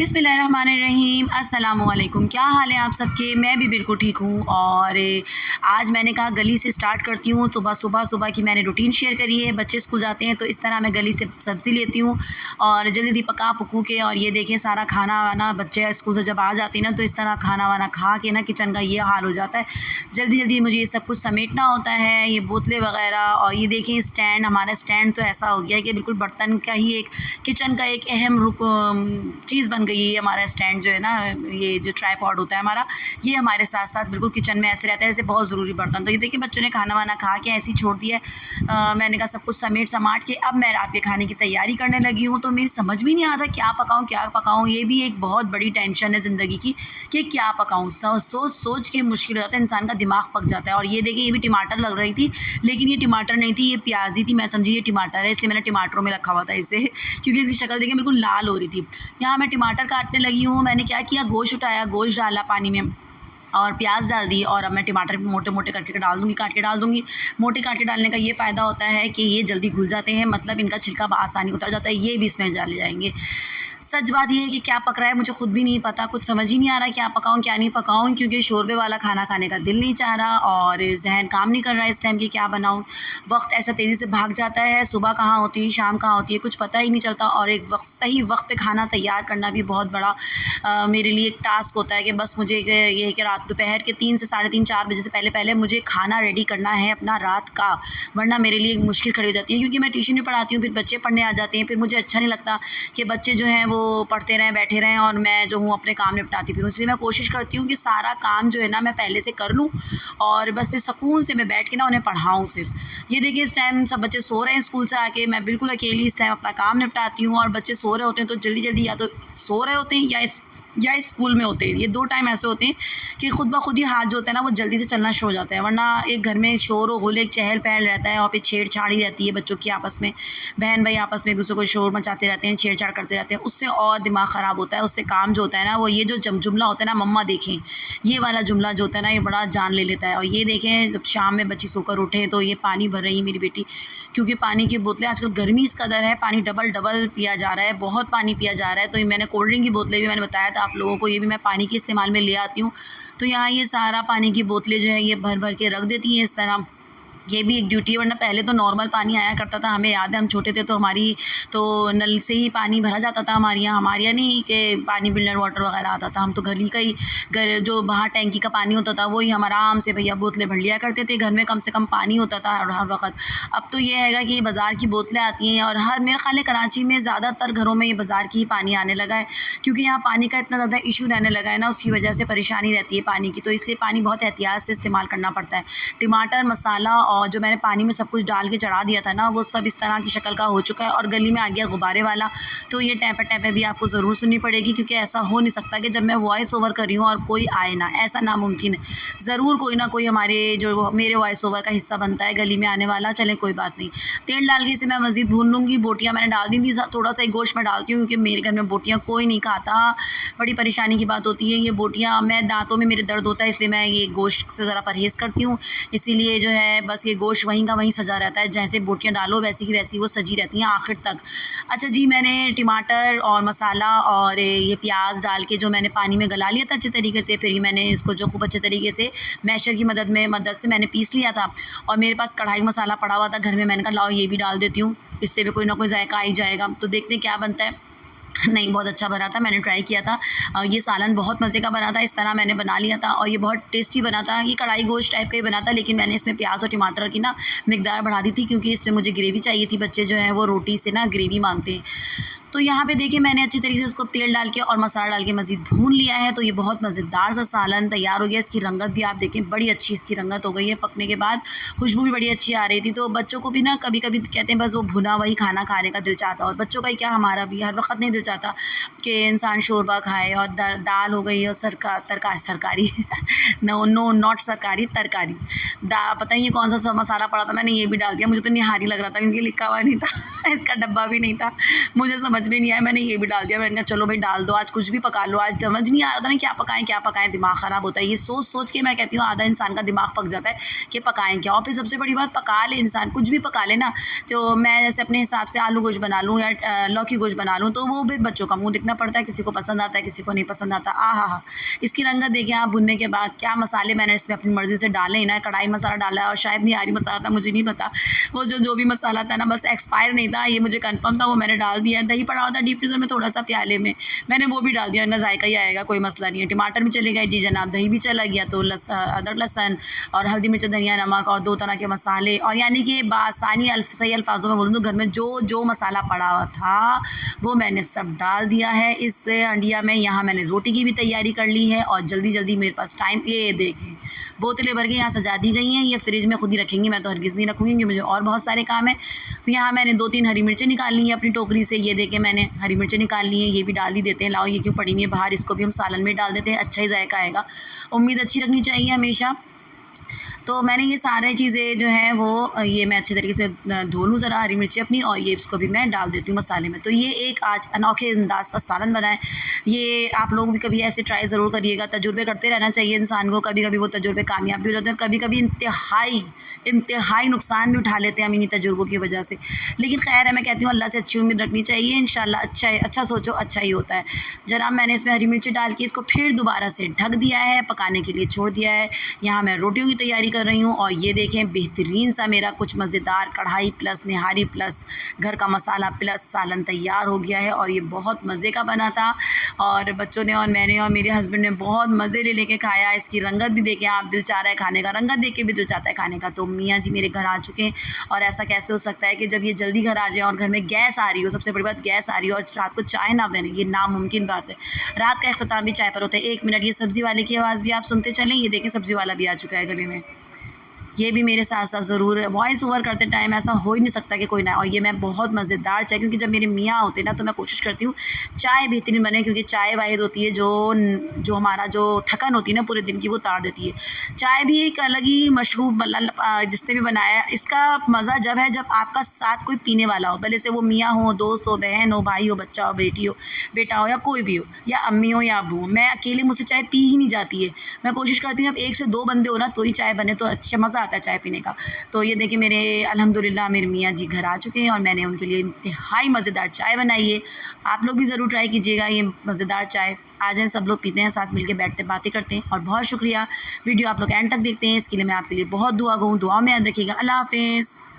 बिस्मिल्लाहिर्रहमानिर्रहीम। अस्सलामुअलैकुम। क्या हाल है आप सबके? मैं भी बिल्कुल ठीक हूँ। और आज मैंने कहा गली से स्टार्ट करती हूँ। तो बस सुबह की मैंने रूटीन शेयर करी है। बच्चे स्कूल जाते हैं तो इस तरह मैं गली से सब्ज़ी लेती हूँ और जल्दी पका पकू के, और ये देखें सारा खाना वाना बच्चे स्कूल से जब आ जाते हैं ना तो इस तरह खाना वाना खा के ना किचन का ये हाल हो जाता है। जल्दी मुझे ये सब कुछ समेटना होता है, ये बोतलें वगैरह। और ये देखें स्टैंड, हमारा स्टैंड तो ऐसा हो गया है कि बिल्कुल बर्तन का ही एक, किचन का एक अहम चीज़ बन गई है। हमारा स्टैंड जो है ना, ये जो ट्राइपॉड होता है हमारा, ये हमारे साथ साथ बिल्कुल किचन में ऐसे रहता है जैसे बहुत ज़रूरी बर्तन। तो ये देखिए बच्चों ने खाना वाना खा के ऐसे ही छोड़ दिया है। मैंने कहा सब कुछ समेट समाट के अब मैं रात के खाने की तैयारी करने लगी हूँ। तो मेरी समझ भी नहीं आता क्या पकाऊँ। ये भी एक बहुत बड़ी टेंशन है ज़िंदगी की कि क्या पकाऊँ। सोच के मुश्किल हो जाता है, इंसान का दिमाग पक जाता है। और ये देखिए ये भी टमाटर लग रही थी, लेकिन ये टमाटर नहीं थी, ये प्याज ही थी। मैं समझी ये टमाटर है, इसलिए मैंने टमाटरों में रखा हुआ था इसे क्योंकि इसकी शक्ल देखिए बिल्कुल लाल हो रही थी। यहाँ मैं टमाटर काटने लगी हूँ। मैंने क्या किया, गोश्त उठाया, गोश्त डाला पानी में और प्याज डाल दी। और अब मैं टमाटर मोटे मोटे काट के डाल दूँगी। मोटे काट के डालने का ये फ़ायदा होता है कि ये जल्दी घुल जाते हैं, मतलब इनका छिलका आसानी उतर जाता है। ये भी इसमें डाले जाएंगे। सच बात ये है कि क्या पक रहा है मुझे खुद भी नहीं पता, कुछ समझ ही नहीं आ रहा क्या पकाऊँ क्या नहीं पकाऊँ, क्योंकि शोरबे वाला खाना खाने का दिल नहीं चाह रहा और जहन काम नहीं कर रहा है इस टाइम कि क्या बनाऊँ। वक्त ऐसा तेज़ी से भाग जाता है, सुबह कहाँ होती है शाम कहाँ होती है कुछ पता ही नहीं चलता। और एक वक्त सही वक्त पे खाना तैयार करना भी बहुत बड़ा मेरे लिए एक टास्क होता है कि बस मुझे ये है कि रात दोपहर के 3 से साढ़े 3 4 बजे से पहले मुझे खाना रेडी करना है अपना रात का, वरना मेरे लिए एक मुश्किल खड़ी हो जाती है। क्योंकि मैं ट्यूशन भी पढ़ाती हूँ, फिर बच्चे पढ़ने आ जाते हैं, फिर मुझे अच्छा नहीं लगता कि बच्चे जो हैं वो पढ़ते रहें बैठे रहें और मैं जो हूँ अपने काम निपटाती फिरूँ। इसलिए मैं कोशिश करती हूँ कि सारा काम जो है ना मैं पहले से कर लूँ और बस फिर सुकून से मैं बैठ के ना उन्हें पढ़ाऊँ सिर्फ। ये देखिए इस टाइम सब बच्चे सो रहे हैं स्कूल से आके, मैं बिल्कुल अकेली इस टाइम अपना काम निपटाती हूँ और बच्चे सो रहे होते हैं तो जल्दी या तो सो रहे होते हैं या स्कूल में होते हैं। ये 2 टाइम ऐसे होते हैं कि खुद ब खुद ही हाथ जो होता है ना वो जल्दी से चलना शुरू हो जाता है। वरना एक घर में एक शोर गुल, एक चहल पहल रहता है और फिर छेड़छाड़ी रहती है बच्चों की आपस में, बहन भाई आपस में एक दूसरे को शोर मचाते रहते हैं, छेड़छाड़ करते रहते हैं। उससे और दिमाग ख़राब होता है। उससे काम जो होता है ना वो ये जो जुमला होता है ना, मम्मा देखें, ये वाला जुमला जो होता है ना ये बड़ा जान ले लेता है। और ये देखें जब शाम में बच्ची सोकर उठे तो ये पानी भर रही है मेरी बेटी, क्योंकि पानी की बोतलें आजकल गर्मी इस कदर है, पानी डबल पिया जा रहा है, बहुत पानी पिया जा रहा है। तो ये मैंने कोल्ड ड्रिंक की बोतलें भी मैंने बताया था आप लोगों को, ये भी मैं पानी के इस्तेमाल में ले आती हूँ। तो यहाँ ये सारा पानी की बोतलें जो है ये भर के रख देती हैं इस तरह। ये भी एक ड्यूटी है, वरना पहले तो नॉर्मल पानी आया करता था। हमें याद है हम छोटे थे तो हमारी तो नल से ही पानी भरा जाता था हमारे यहाँ नहीं कि पानी मिनरल वाटर वगैरह आता था। हम तो गली का ही जो बाहर टैंकी का पानी होता था वही हम आराम से भैया बोतलें भर लिया करते थे। घर में कम से कम पानी होता था हर वक्त। अब तो ये है कि बाज़ार की बोतलें आती हैं और हर मेरे ख्याल है कराची में ज़्यादातर घरों में ये बाज़ार की ही पानी आने लगा है, क्योंकि यहाँ पानी का इतना ज़्यादा इशू रहने लगा है ना, उसकी वजह से परेशानी रहती है पानी की। तो इसलिए पानी बहुत एहतियात से इस्तेमाल करना पड़ता है। टमाटर मसाला और जो मैंने पानी में सब कुछ डाल के चढ़ा दिया था ना वो सब इस तरह की शक्ल का हो चुका है और गली में आ गया गुब्बारे वाला। तो ये टैपे भी आपको ज़रूर सुननी पड़ेगी, क्योंकि ऐसा हो नहीं सकता कि जब मैं वॉइस ओवर कर रही हूँ और कोई आए ना, ऐसा नामुमकिन है। ज़रूर कोई ना कोई हमारे जो मेरे वॉइस ओवर का हिस्सा बनता है गली में आने वाला। चलें कोई बात नहीं, तेल डाल के इसे मैं मज़ीद भून लूँगी। बोटियाँ मैंने डाल दी थी, थोड़ा सा एक गोश्त में डालती हूँ क्योंकि मेरे घर में बोटियाँ कोई नहीं खाता। बड़ी परेशानी की बात होती है ये बोटियाँ, मैं दाँतों में मेरे दर्द होता है इसलिए मैं ये गोश्त से ज़रा परहेज़ करती हूँ। इसीलिए जो है बस ये गोश्त वहीं का वहीं सजा रहता है, जैसे बोटियाँ डालो वैसी की वैसी वो सजी रहती हैं आखिर तक। अच्छा जी, मैंने टमाटर और मसाला और ये प्याज डाल के जो मैंने पानी में गला लिया था अच्छे तरीके से, फिर मैंने इसको जो खूब अच्छे तरीके से मैशर की मदद से मैंने पीस लिया था। और मेरे पास कढ़ाई मसाला पड़ा हुआ था घर में, मैंने कहा लाओ ये भी डाल देती हूँ, इससे भी कोई ना कोई जायका आ ही जाएगा। तो देखते हैं क्या बनता है। नहीं, बहुत अच्छा बना था, मैंने ट्राई किया था। ये सालन बहुत मज़े का बना था, इस तरह मैंने बना लिया था और ये बहुत टेस्टी बना था। ये कढ़ाई गोश्त टाइप का ही बना था, लेकिन मैंने इसमें प्याज और टमाटर की ना मिकदार बढ़ा दी थी क्योंकि इसमें मुझे ग्रेवी चाहिए थी। बच्चे जो हैं वो रोटी से ना ग्रेवी मांगते हैं। तो यहाँ पे देखिए मैंने अच्छी तरीके से इसको तेल डाल के और मसाला डाल के मज़ीद भून लिया है। तो ये बहुत मज़ेदार सा सालन तैयार हो गया। इसकी रंगत भी आप देखें बड़ी अच्छी इसकी रंगत हो गई है पकने के बाद, खुशबू भी बड़ी अच्छी आ रही थी। तो बच्चों को भी ना कभी कभी कहते हैं बस वो भुना वही खाना खाने का दिल चाहता, और बच्चों का ही क्या हमारा भी हर वक्त नहीं दिल चाहता कि इंसान शोरबा खाए। और दाल हो गई और सरकारी नो नॉट सरकारी, तरकारी पता नहीं ये कौन सा मसाला पड़ा था, मैंने ये भी डाल दिया। मुझे तो निहारी लग रहा था क्योंकि लिखा हुआ नहीं था इसका डब्बा भी नहीं था, मुझे समझ समझ में नहीं आया, मैंने ये भी डाल दिया। मैंने कहा चलो भाई डाल दो, आज कुछ भी पका लो, आज समझ नहीं आ रहा था ना क्या पकाएं, दिमाग ख़राब होता है। ये सोच के मैं कहती हूँ आधा इंसान का दिमाग पक जाता है कि पकाएं क्या। और फिर सबसे बड़ी बात, पका ले इंसान, कुछ भी पका ले ना। तो मैं जैसे अपने हिसाब से आलू गोश्त बना लूँ या लौकी गोश्त बना लूँ, तो वो भी बच्चों का मुँह दिखना पड़ता है, किसी को पसंद आता है, किसी को नहीं पसंद आता। हा, इसकी रंगत देखें आप भुनने के बाद, क्या मसाले मैंने इसमें अपनी मर्ज़ी से डाले ना। कढ़ाई मसाला डाला है और शायद निहारी मसाला था, मुझे नहीं पता। वो जो भी मसाला था ना, बस एक्सपायर नहीं था, ये मुझे कंफर्म था, वो मैंने डाल दिया। दही पड़ा हुआ था डीप फ्रीज़र में थोड़ा सा प्याले में, मैंने वो भी डाल दिया, ना जायका ही आएगा, कोई मसला नहीं है। टमाटर भी चले गए जी जनाब, दही भी चला गया, तो अदरक लहसुन और हल्दी मिर्च धनिया नमक और 2 तरह के मसाले, और यानी कि बासानी सही अल्फाजों में बोलूँ तो घर में जो मसाला पड़ा हुआ था वो मैंने सब डाल दिया है इस हंडिया में। यहाँ मैंने रोटी की भी तैयारी कर ली है और जल्दी मेरे पास टाइम, ये देखें बोतलें भर के यहाँ सजा दी गई हैं। ये फ्रिज में खुद ही रखेंगी, मैं तो हरगिज़ नहीं रखूँगी क्योंकि मुझे और बहुत सारे काम है। तो यहाँ मैंने 2-3 हरी मिर्चें निकाल ली हैं अपनी टोकरी से, ये देखें मैंने हरी मिर्चें निकाल ली हैं, ये भी डाल ही देते हैं। लाओ ये क्यों पड़ी हुई है बाहर, इसको भी हम सालन में डाल देते हैं, अच्छा ही जायका आएगा। उम्मीद अच्छी रखनी चाहिए हमेशा। तो मैंने ये सारी चीज़ें जो हैं वो ये मैं अच्छे तरीके से धो लूँ ज़रा हरी मिर्ची अपनी, और ये इसको भी मैं डाल देती हूँ मसाले में। तो ये एक आज अनोखे अंदाज़ का सालन बना है। ये आप लोग भी कभी ऐसे ट्राई ज़रूर करिएगा, तजुर्बे करते रहना चाहिए इंसान को। कभी वो तजुर्बे कामयाब भी हो जाते हैं, कभी इंतहाई नुकसान भी उठा लेते हैं हम इन्हीं तजुर्बों की वजह से। लेकिन खैर है, मैं कहती हूँ अल्लाह से अच्छी उम्मीद रखनी चाहिए, इंशाल्लाह अच्छा सोचो अच्छा ही होता है। जनाब मैंने इसमें हरी मिर्ची डाल के इसको फिर दोबारा से ढक दिया है, पकाने के लिए छोड़ दिया है। यहाँ मैं रोटियों की तैयारी कर रही हूँ और ये देखें बेहतरीन सा मेरा कुछ मज़ेदार कढ़ाई प्लस निहारी प्लस घर का मसाला प्लस सालन तैयार हो गया है। और ये बहुत मज़े का बना था और बच्चों ने और मैंने और मेरे हस्बैंड ने बहुत मज़े ले लेके खाया। इसकी रंगत भी देखें आप, दिल चाह रहा है खाने का, रंगत देख के भी दिल चाहता है खाने का। तो मियाँ जी मेरे घर आ चुके हैं और ऐसा कैसे हो सकता है कि जब ये जल्दी घर आ जाए और घर में गैस आ रही हो, सबसे बड़ी बात गैस आ रही हो और रात को चाय ना बने, ये नामुमकिन बात है। रात का अख्ताम भी चाय पर होता है। 1 मिनट, ये सब्ज़ी वाले की आवाज़ भी आप सुनते चलें। ये देखें सब्ज़ी वाला भी आ चुका है गले में। ये भी मेरे साथ साथ ज़रूर वॉइस ओवर करते टाइम ऐसा हो ही नहीं सकता कि कोई ना। और ये मैं बहुत मज़ेदार चाय, क्योंकि जब मेरे मियाँ होते हैं ना तो मैं कोशिश करती हूँ चाय बेहतरीन बने, क्योंकि चाय वाहिद होती है जो हमारा जो थकन होती है ना पूरे दिन की, वो उतार देती है। चाय भी एक अलग ही मशरूब जिसने भी बनाया, इसका मज़ा जब है जब आपका साथ कोई पीने वाला हो, भले से वो मियाँ हो, दोस्त हो, बहन हो, भाई हो, बच्चा हो, बेटा हो या कोई भी हो, या अम्मी हो या अबू हो। मैं अकेले मुझसे चाय पी ही नहीं जाती है। मैं कोशिश करती हूँ अब 1 से 2 बंदे हो ना तो ही चाय बने, तो अच्छा मज़ा आता है चाय पीने का। तो ये देखिए मेरे अल्हम्दुलिल्लाह मेरे मियाँ जी घर आ चुके हैं और मैंने उनके लिए इंतहाई मज़ेदार चाय बनाई है। आप लोग भी ज़रूर ट्राई कीजिएगा ये मज़ेदार चाय। आ जाएँ, सब लोग पीते हैं, साथ मिलके बैठते बातें करते हैं। और बहुत शुक्रिया, वीडियो आप लोग एंड तक देखते हैं, इसके लिए मैं आपके लिए बहुत दुआ गो, दुआ में याद रखिएगा। अल्लाह हाफ़िज़।